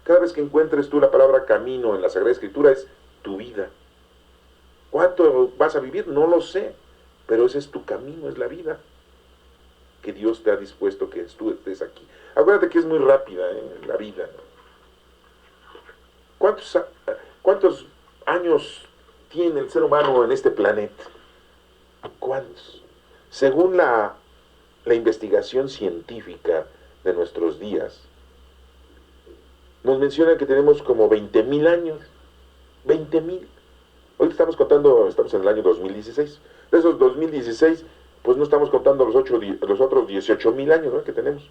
Cada vez que encuentres tú la palabra camino en la Sagrada Escritura es tu vida. ¿Cuánto vas a vivir? No lo sé, pero ese es tu camino, es la vida que Dios te ha dispuesto que tú estés aquí. Acuérdate que es muy rápida la vida. ¿Cuántos años tiene el ser humano en este planeta? ¿Cuántos? Según la investigación científica de nuestros días, nos menciona que tenemos como 20,000 años. 20,000. Hoy estamos en el año 2016. De esos 2016, pues no estamos contando los otros 18,000 años, ¿no?, que tenemos.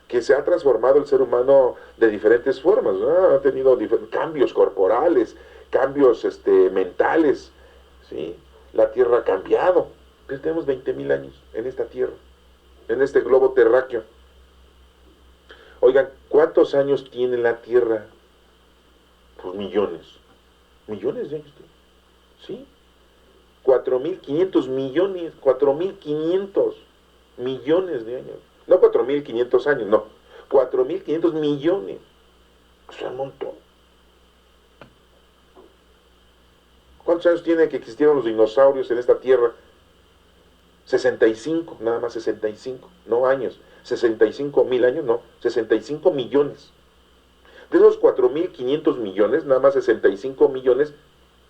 Que se ha transformado el ser humano de diferentes formas, ¿no? Ha tenido cambios corporales, cambios mentales, ¿sí? La Tierra ha cambiado. Pero tenemos 20,000 años en esta Tierra, en este globo terráqueo. Oigan, ¿cuántos años tiene la Tierra? Pues millones. Millones de años tiene. ¿Sí? 4,500 millones. 4,500 millones de años. No 4,500 años, no. 4,500 millones. O sea, un montón. ¿Cuántos años tiene que existieron los dinosaurios en esta Tierra? 65, nada más 65, no años. 65,000 años, no, 65 millones. De esos 4,500 millones, nada más 65 millones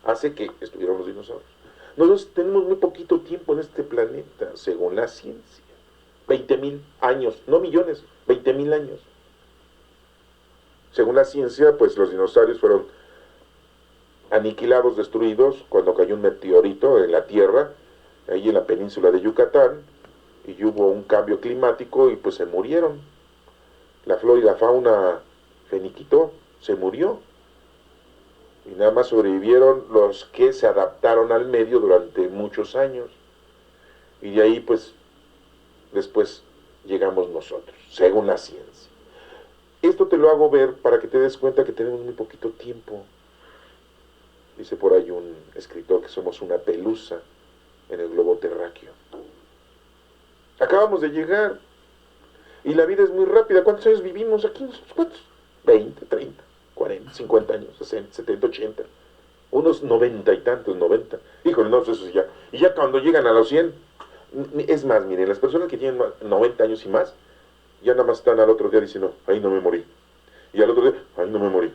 hace que estuvieron los dinosaurios. Nosotros tenemos muy poquito tiempo en este planeta, según la ciencia. 20,000 años, no millones, 20,000 años. Según la ciencia, pues los dinosaurios fueron aniquilados, destruidos, cuando cayó un meteorito en la Tierra, ahí en la península de Yucatán, y hubo un cambio climático y pues se murieron. La flora y la fauna finiquitó, se murió. Y nada más sobrevivieron los que se adaptaron al medio durante muchos años. Y de ahí pues después llegamos nosotros, según la ciencia. Esto te lo hago ver para que te des cuenta que tenemos muy poquito tiempo. Dice por ahí un escritor que somos una pelusa en el globo terráqueo. Acabamos de llegar. Y la vida es muy rápida. ¿Cuántos años vivimos aquí nosotros? ¿Cuántos? 20, 30, 40, 50 años, 60, 70, 80. Unos 90 y tantos, 90. Híjole, no, eso sí ya. Y ya cuando llegan a los 100, es más, miren, las personas que tienen 90 años y más, ya nada más están al otro día diciendo, ay, no me morí. Y al otro día, ay, no me morí.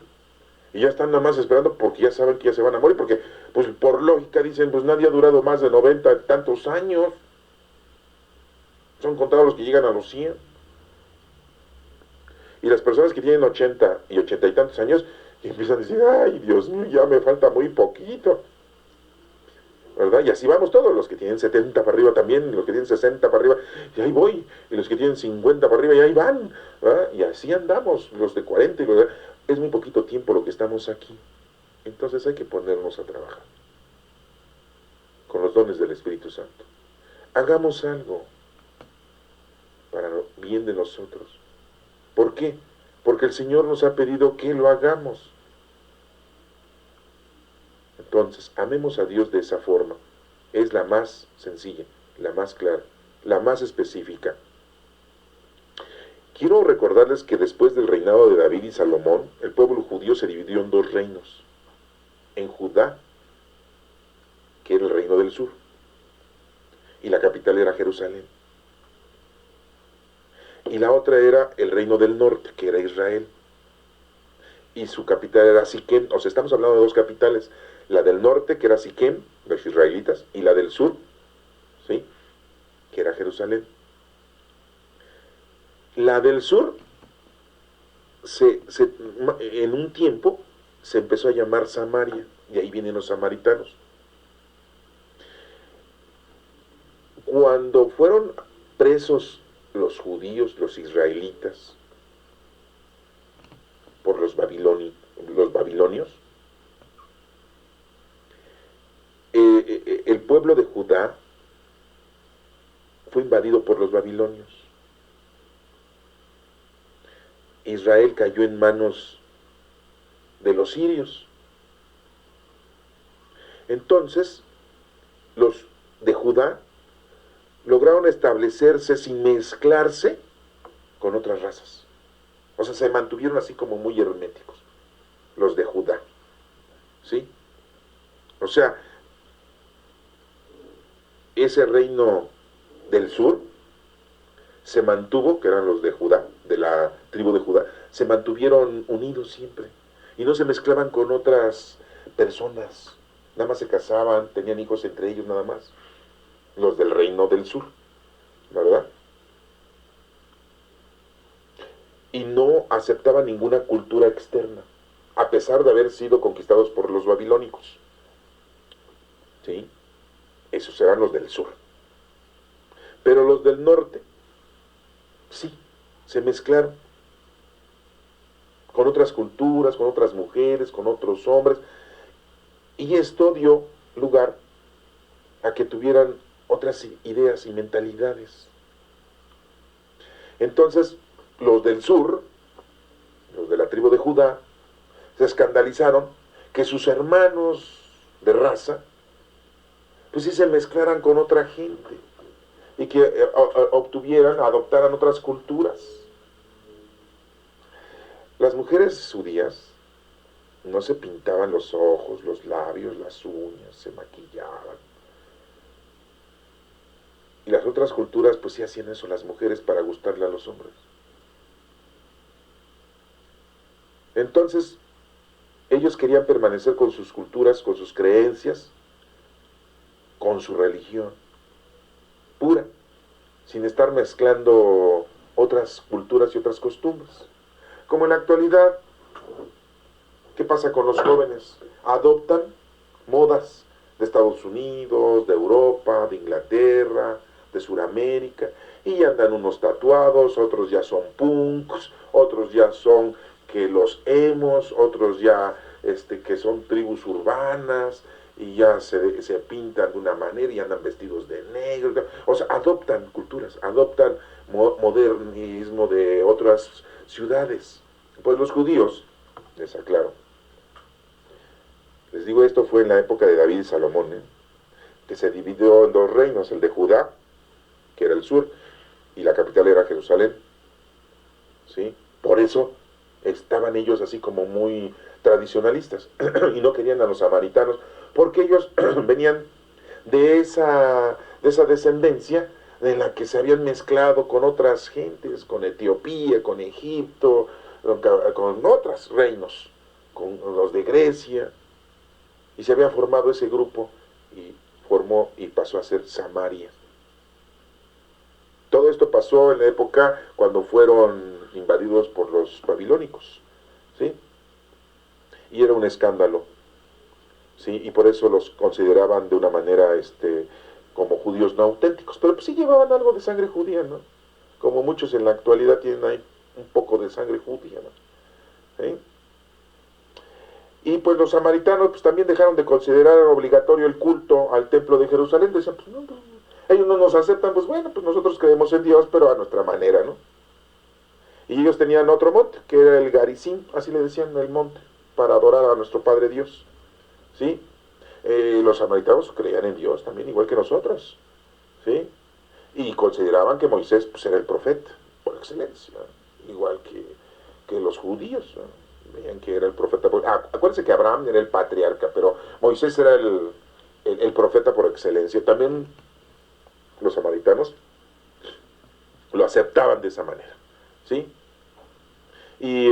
Y ya están nada más esperando porque ya saben que ya se van a morir, porque pues por lógica dicen, pues nadie ha durado más de 90 y tantos años. Son contados los que llegan a los 100. Y las personas que tienen 80 y 80 y tantos años, y empiezan a decir, ay, Dios mío, ya me falta muy poquito. ¿Verdad? Y así vamos todos, los que tienen 70 para arriba también, los que tienen 60 para arriba, y ahí voy, y los que tienen 50 para arriba, y ahí van, ¿verdad? Y así andamos, los de 40, y los de... Es muy poquito tiempo lo que estamos aquí. Entonces hay que ponernos a trabajar con los dones del Espíritu Santo. Hagamos algo para bien de nosotros. ¿Por qué? Porque el Señor nos ha pedido que lo hagamos. Entonces, amemos a Dios de esa forma. Es la más sencilla, la más clara, la más específica. Quiero recordarles que después del reinado de David y Salomón, el pueblo judío se dividió en dos reinos. En Judá, que era el reino del sur, y la capital era Jerusalén. Y la otra era el reino del norte, que era Israel, y su capital era Siquem. O sea, estamos hablando de dos capitales, la del norte, que era Siquem, los israelitas, y la del sur, ¿sí?, que era Jerusalén. La del sur, en un tiempo, se empezó a llamar Samaria, y ahí vienen los samaritanos. Cuando fueron presos los judíos, los israelitas, por los babilonios, el pueblo de Judá fue invadido por los babilonios. Israel cayó en manos de los sirios. Entonces, los de Judá lograron establecerse sin mezclarse con otras razas. O sea, se mantuvieron así como muy herméticos, los de Judá. ¿Sí? O sea, ese reino del sur se mantuvo, que eran los de Judá, de la tribu de Judá, se mantuvieron unidos siempre. Y no se mezclaban con otras personas. Nada más se casaban, tenían hijos entre ellos nada más. Los del reino del sur, ¿verdad? Y no aceptaban ninguna cultura externa, a pesar de haber sido conquistados por los babilónicos. ¿Sí? Esos eran los del sur. Pero los del norte, sí, se mezclaron con otras culturas, con otras mujeres, con otros hombres, y esto dio lugar a que tuvieran otras ideas y mentalidades. Entonces, los del sur, los de la tribu de Judá, se escandalizaron que sus hermanos de raza, pues sí se mezclaran con otra gente, y que adoptaran otras culturas. Las mujeres judías no se pintaban los ojos, los labios, las uñas, se maquillaban. Y las otras culturas pues sí hacían eso, las mujeres, para gustarle a los hombres. Entonces, ellos querían permanecer con sus culturas, con sus creencias, con su religión pura, sin estar mezclando otras culturas y otras costumbres. Como en la actualidad, ¿qué pasa con los jóvenes? Adoptan modas de Estados Unidos, de Europa, de Inglaterra, de Sudamérica, y andan unos tatuados, otros ya son punks, otros ya son que los emos, otros ya que son tribus urbanas, y ya se pintan de una manera y andan vestidos de negro. O sea, adoptan culturas, adoptan modernismo de otras ciudades. Pues los judíos, les aclaro, les digo, esto fue en la época de David y Salomón, que se dividió en dos reinos, el de Judá, que era el sur, y la capital era Jerusalén, ¿sí? Por eso estaban ellos así como muy tradicionalistas y no querían a los samaritanos, porque ellos venían de esa descendencia en la que se habían mezclado con otras gentes, con Etiopía, con Egipto, con otros reinos, con los de Grecia, y se había formado ese grupo y formó y pasó a ser Samaria. Todo esto pasó en la época cuando fueron invadidos por los babilónicos, ¿sí? Y era un escándalo, ¿sí? Y por eso los consideraban de una manera, como judíos no auténticos, pero pues sí llevaban algo de sangre judía, ¿no? Como muchos en la actualidad tienen ahí un poco de sangre judía, ¿no? ¿Sí? Y pues los samaritanos pues también dejaron de considerar obligatorio el culto al templo de Jerusalén, decían, pues no, ellos no nos aceptan, pues bueno, pues nosotros creemos en Dios, pero a nuestra manera, ¿no? Y ellos tenían otro monte, que era el Garizim, así le decían el monte, para adorar a nuestro Padre Dios, ¿sí? Los samaritanos creían en Dios también, igual que nosotros, ¿sí? Y consideraban que Moisés pues, era el profeta, por excelencia, igual que los judíos, ¿no? Veían que era el profeta. Acuérdense que Abraham era el patriarca, pero Moisés era el profeta por excelencia. También los samaritanos lo aceptaban de esa manera, ¿sí? Y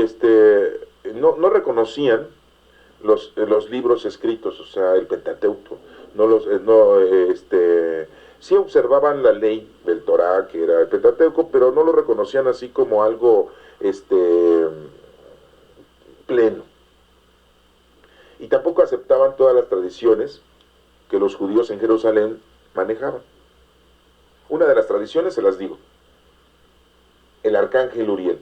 no reconocían los libros escritos, o sea, el Pentateuco, sí observaban la ley del Torá, que era el Pentateuco, pero no lo reconocían así como algo, pleno. Y tampoco aceptaban todas las tradiciones que los judíos en Jerusalén manejaban. Una de las tradiciones, se las digo, el arcángel Uriel.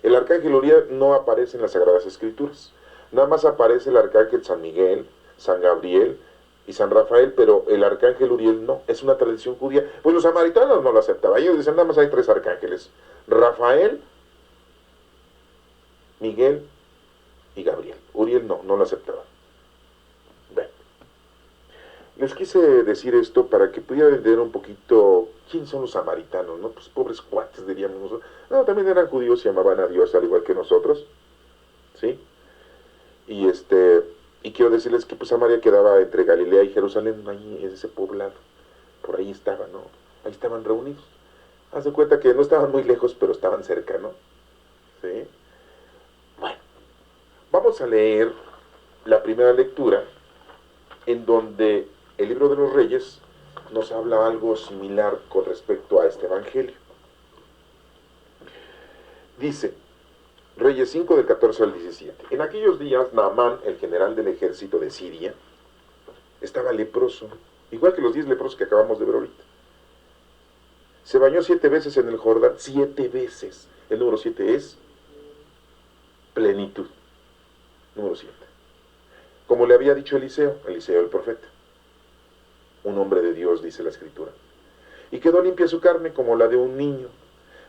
El arcángel Uriel no aparece en las Sagradas Escrituras. Nada más aparece el arcángel San Miguel, San Gabriel y San Rafael, pero el arcángel Uriel no, es una tradición judía. Pues los samaritanos no lo aceptaban. Ellos decían, nada más hay 3 arcángeles: Rafael, Miguel y Gabriel. Uriel no lo aceptaba. Bueno, les quise decir esto para que pudieran entender un poquito quiénes son los samaritanos, ¿no? Pues pobres cuates, diríamos nosotros. No, también eran judíos y amaban a Dios al igual que nosotros, ¿sí? Y y quiero decirles que pues Samaria quedaba entre Galilea y Jerusalén, ahí en ese poblado. Por ahí estaban, ¿no? Ahí estaban reunidos. Haz de cuenta que no estaban muy lejos, pero estaban cerca, ¿no? ¿Sí? Bueno, vamos a leer la primera lectura, en donde el libro de los Reyes nos habla algo similar con respecto a este evangelio. Dice, Reyes 5 del 14 al 17. En aquellos días, Naamán, el general del ejército de Siria, estaba leproso, igual que los 10 leprosos que acabamos de ver ahorita. Se bañó 7 veces en el Jordán, 7 veces. El número 7 es plenitud. Número 7. Como le había dicho Eliseo el profeta, un hombre de Dios, dice la escritura. Y quedó limpia su carne como la de un niño.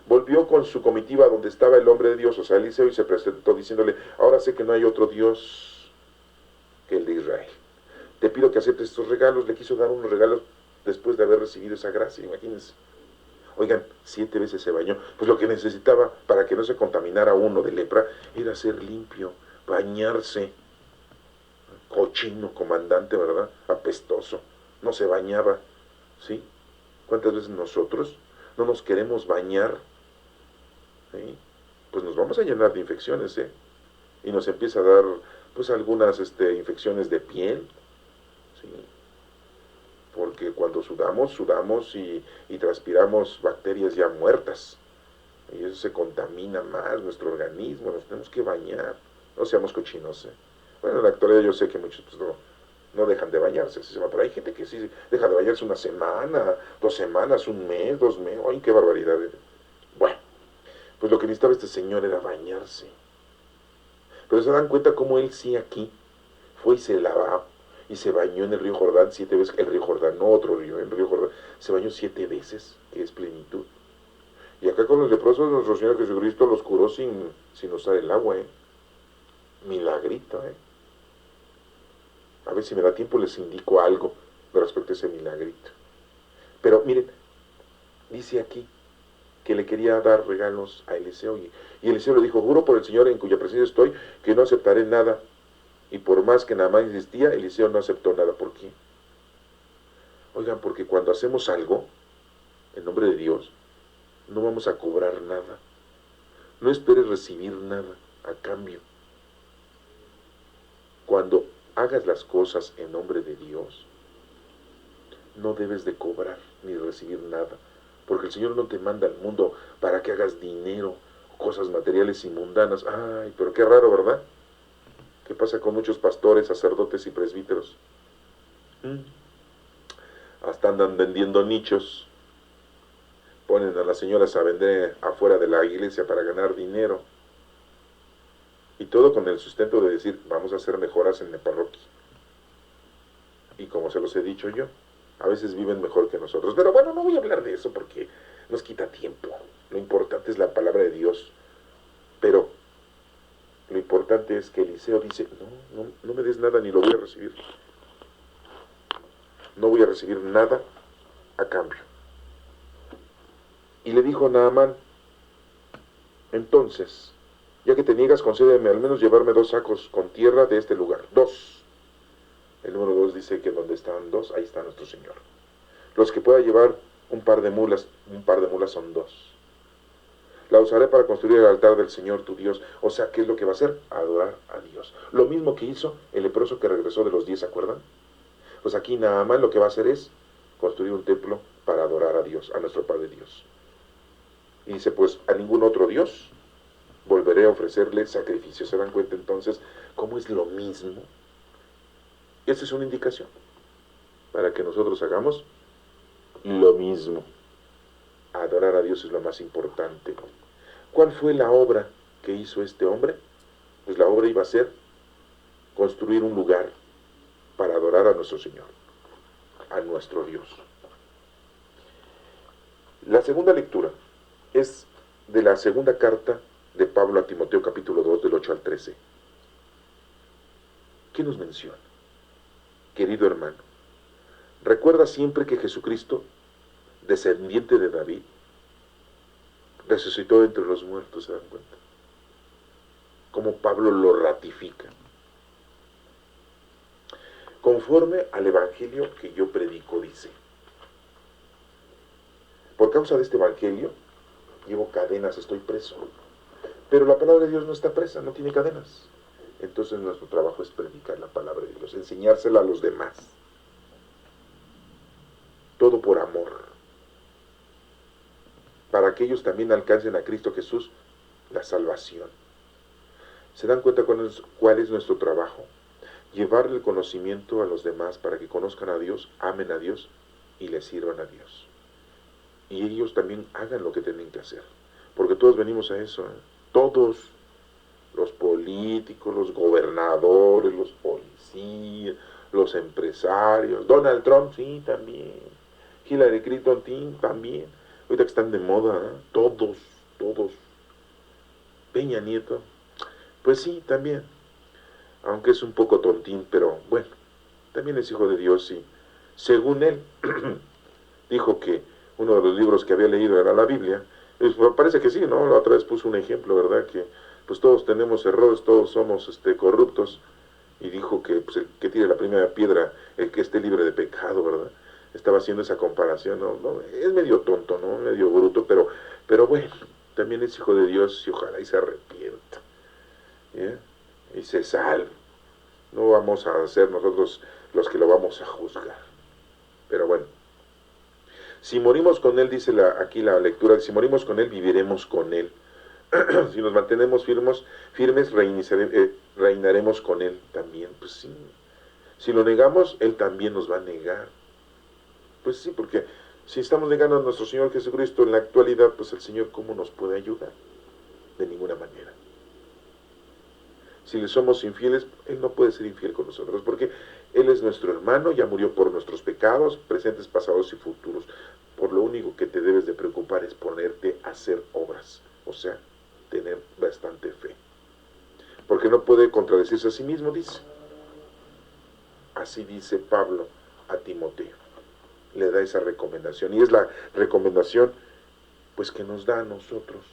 Volvió con su comitiva donde estaba el hombre de Dios, o sea, Eliseo, y se presentó diciéndole, ahora sé que no hay otro Dios que el de Israel. Te pido que aceptes estos regalos. Le quiso dar unos regalos después de haber recibido esa gracia, imagínense. Oigan, 7 veces se bañó. Pues lo que necesitaba para que no se contaminara uno de lepra era ser limpio, bañarse. Cochino, comandante, ¿verdad? Apestoso. No se bañaba, ¿sí? ¿Cuántas veces nosotros no nos queremos bañar? ¿Sí? Pues nos vamos a llenar de infecciones, ¿eh? Y nos empieza a dar, pues, algunas infecciones de piel, ¿sí? Porque cuando sudamos y transpiramos bacterias ya muertas. Y eso se contamina más nuestro organismo, nos tenemos que bañar. No seamos cochinos, ¿eh? Bueno, en la actualidad yo sé que muchos pues, no dejan de bañarse, pero hay gente que sí deja de bañarse una semana, 2 semanas, un mes, 2 meses. ¡Ay, qué barbaridad! Bueno, pues lo que necesitaba este señor era bañarse. Pero se dan cuenta cómo él sí aquí fue y se lavó y se bañó en el río Jordán 7 veces. El río Jordán, no otro río, el río Jordán. Se bañó 7 veces, que es plenitud. Y acá con los leprosos, nuestro Señor Jesucristo los curó sin usar el agua, ¿eh? Milagrito, ¿eh? A ver si me da tiempo, les indico algo respecto a ese milagrito. Pero miren, dice aquí que le quería dar regalos a Eliseo, y Eliseo le dijo, juro por el Señor en cuya presencia estoy, que no aceptaré nada. Y por más que Naamán insistía, Eliseo no aceptó nada. ¿Por qué? Oigan, porque cuando hacemos algo en nombre de Dios, no vamos a cobrar nada. No esperes recibir nada a cambio. Cuando hagas las cosas en nombre de Dios, no debes de cobrar ni recibir nada, porque el Señor no te manda al mundo para que hagas dinero, cosas materiales y mundanas. Ay, pero qué raro, ¿verdad? ¿Qué pasa con muchos pastores, sacerdotes y presbíteros? Hasta andan vendiendo nichos, ponen a las señoras a vender afuera de la iglesia para ganar dinero, y todo con el sustento de decir, vamos a hacer mejoras en la parroquia. Y como se los he dicho yo, a veces viven mejor que nosotros. Pero bueno, no voy a hablar de eso porque nos quita tiempo. Lo importante es la palabra de Dios. Pero lo importante es que Eliseo dice, no me des nada ni lo voy a recibir. No voy a recibir nada a cambio. Y le dijo a Naamán, entonces, ya que te niegas, concédeme al menos llevarme 2 sacos con tierra de este lugar. 2. El número 2 dice que donde están 2, ahí está nuestro Señor. Los que pueda llevar un par de mulas son 2. La usaré para construir el altar del Señor tu Dios. O sea, ¿qué es lo que va a hacer? Adorar a Dios. Lo mismo que hizo el leproso que regresó de los 10, ¿se acuerdan? Pues aquí Naamán lo que va a hacer es construir un templo para adorar a Dios, a nuestro Padre Dios. Y dice, pues a ningún otro Dios volveré a ofrecerle sacrificios. ¿Se dan cuenta entonces cómo es lo mismo? Esta es una indicación para que nosotros hagamos lo mismo. Adorar a Dios es lo más importante. ¿Cuál fue la obra que hizo este hombre? Pues la obra iba a ser construir un lugar para adorar a nuestro Señor, a nuestro Dios. La segunda lectura es de la segunda carta de Pablo a Timoteo, capítulo 2, del 8 al 13. ¿Qué nos menciona? Querido hermano, recuerda siempre que Jesucristo, descendiente de David, resucitó entre los muertos. ¿Se dan cuenta? Como Pablo lo ratifica. Conforme al evangelio que yo predico, dice. Por causa de este evangelio, llevo cadenas, estoy preso. Pero la palabra de Dios no está presa, no tiene cadenas. Entonces nuestro trabajo es predicar la palabra de Dios, enseñársela a los demás. Todo por amor. Para que ellos también alcancen a Cristo Jesús la salvación. ¿Se dan cuenta cuál es nuestro trabajo? Llevarle el conocimiento a los demás para que conozcan a Dios, amen a Dios y le sirvan a Dios. Y ellos también hagan lo que tienen que hacer. Porque todos venimos a eso, ¿eh? Todos, los políticos, los gobernadores, los policías, los empresarios, Donald Trump, sí, también, Hillary Clinton, también, ahorita que están de moda, ¿eh? Todos, Peña Nieto, pues sí, también, aunque es un poco tontín, pero bueno, también es hijo de Dios, y según él, dijo que uno de los libros que había leído era la Biblia. Pues parece que sí, ¿no? La otra vez puso un ejemplo, ¿verdad? Que pues todos tenemos errores, todos somos corruptos, y dijo que pues, el que tire la primera piedra, el que esté libre de pecado, ¿verdad? Estaba haciendo esa comparación, ¿no? Es medio tonto, ¿no? Medio bruto, pero bueno, también es hijo de Dios y ojalá y se arrepienta, ¿yeah? Y se salve. No vamos a ser nosotros los que lo vamos a juzgar. Pero bueno, si morimos con Él, dice aquí la lectura, si morimos con Él, viviremos con Él. Si nos mantenemos firmes, reinaremos con Él también. Pues sí. Si lo negamos, Él también nos va a negar. Pues sí, porque si estamos negando a nuestro Señor Jesucristo en la actualidad, pues el Señor, ¿cómo nos puede ayudar? De ninguna manera. Si le somos infieles, Él no puede ser infiel con nosotros, porque Él es nuestro hermano, ya murió por nuestros pecados, presentes, pasados y futuros. Por lo único que te debes de preocupar es ponerte a hacer obras, o sea, tener bastante fe. Porque no puede contradecirse a sí mismo, dice. Así dice Pablo a Timoteo. Le da esa recomendación, y es la recomendación pues que nos da a nosotros,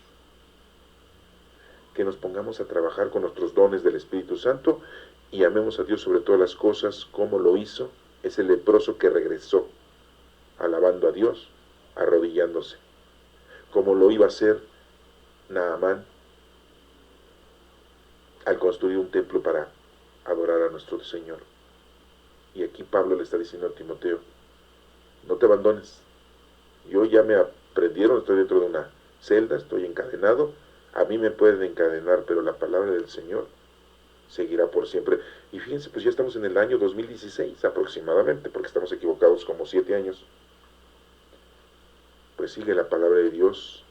que nos pongamos a trabajar con nuestros dones del Espíritu Santo y amemos a Dios sobre todas las cosas, como lo hizo ese leproso que regresó, alabando a Dios, arrodillándose, como lo iba a hacer Naamán al construir un templo para adorar a nuestro Señor. Y aquí Pablo le está diciendo a Timoteo, no te abandones, yo ya me aprendieron, estoy dentro de una celda, estoy encadenado, a mí me pueden encadenar, pero la palabra del Señor seguirá por siempre. Y fíjense, pues ya estamos en el año 2016 aproximadamente, porque estamos equivocados como 7 años. Pues sigue la palabra de Dios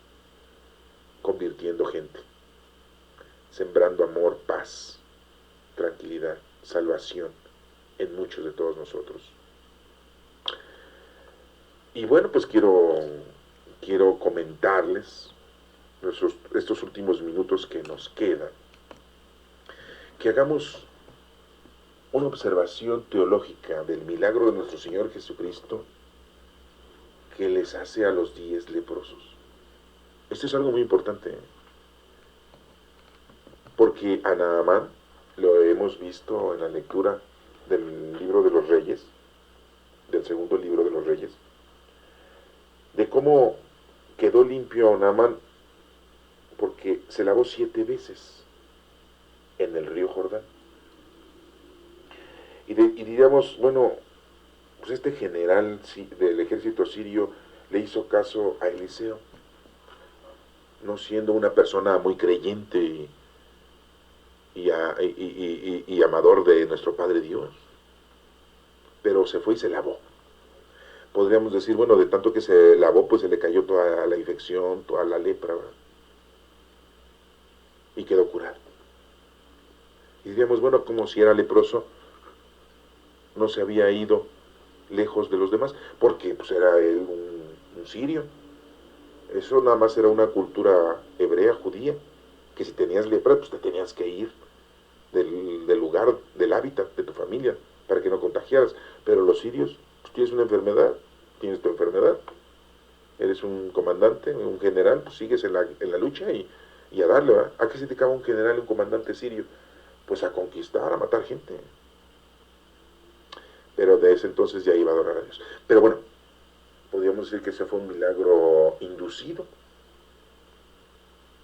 convirtiendo gente, sembrando amor, paz, tranquilidad, salvación en muchos de todos nosotros. Y bueno, pues quiero comentarles estos últimos minutos que nos quedan, que hagamos una observación teológica del milagro de nuestro Señor Jesucristo que les hace a los 10 leprosos. Esto es algo muy importante, porque a Naamán lo hemos visto en la lectura del libro de los Reyes, del segundo libro de los Reyes, de cómo quedó limpio Naamán porque se lavó 7 veces en el río Jordán. Y diríamos, bueno, pues este general del ejército sirio le hizo caso a Eliseo, no siendo una persona muy creyente y amador de nuestro Padre Dios, pero se fue y se lavó. Podríamos decir, bueno, de tanto que se lavó, pues se le cayó toda la infección, toda la lepra, ¿verdad? Y quedó curado. Y diríamos, bueno, como si era leproso, no se había ido lejos de los demás, porque pues era él un sirio. Eso nada más era una cultura hebrea, judía, que si tenías lepra, pues te tenías que ir del lugar, del hábitat de tu familia, para que no contagiaras. Pero los sirios, pues tienes una enfermedad, tienes tu enfermedad, eres un comandante, un general, pues sigues en la lucha y a darle, ¿verdad? ¿A qué se dedicaba un general, un comandante sirio? Pues a conquistar, a matar gente. Pero de ese entonces ya iba a adorar a Dios. Pero bueno, podríamos decir que ese fue un milagro inducido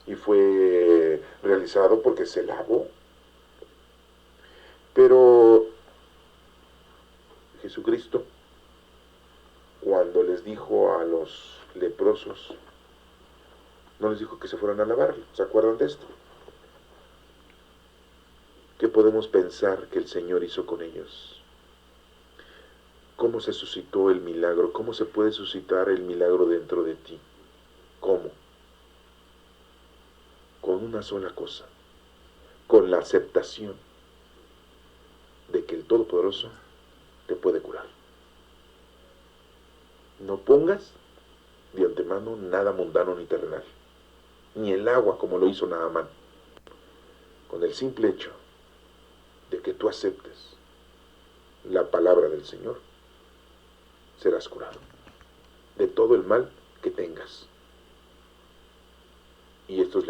y fue realizado porque se lavó. Pero Jesucristo, cuando les dijo a los leprosos, no les dijo que se fueran a lavar. ¿Se acuerdan de esto? ¿Qué podemos pensar que el Señor hizo con ellos? ¿Cómo se suscitó el milagro? ¿Cómo se puede suscitar el milagro dentro de ti? ¿Cómo? Con una sola cosa, con la aceptación de que el Todopoderoso te puede curar. No pongas de antemano nada mundano ni terrenal, ni el agua como lo hizo Naamán. Con el simple hecho de que tú aceptes la palabra del Señor, serás curado de todo el mal que tengas. Y esto es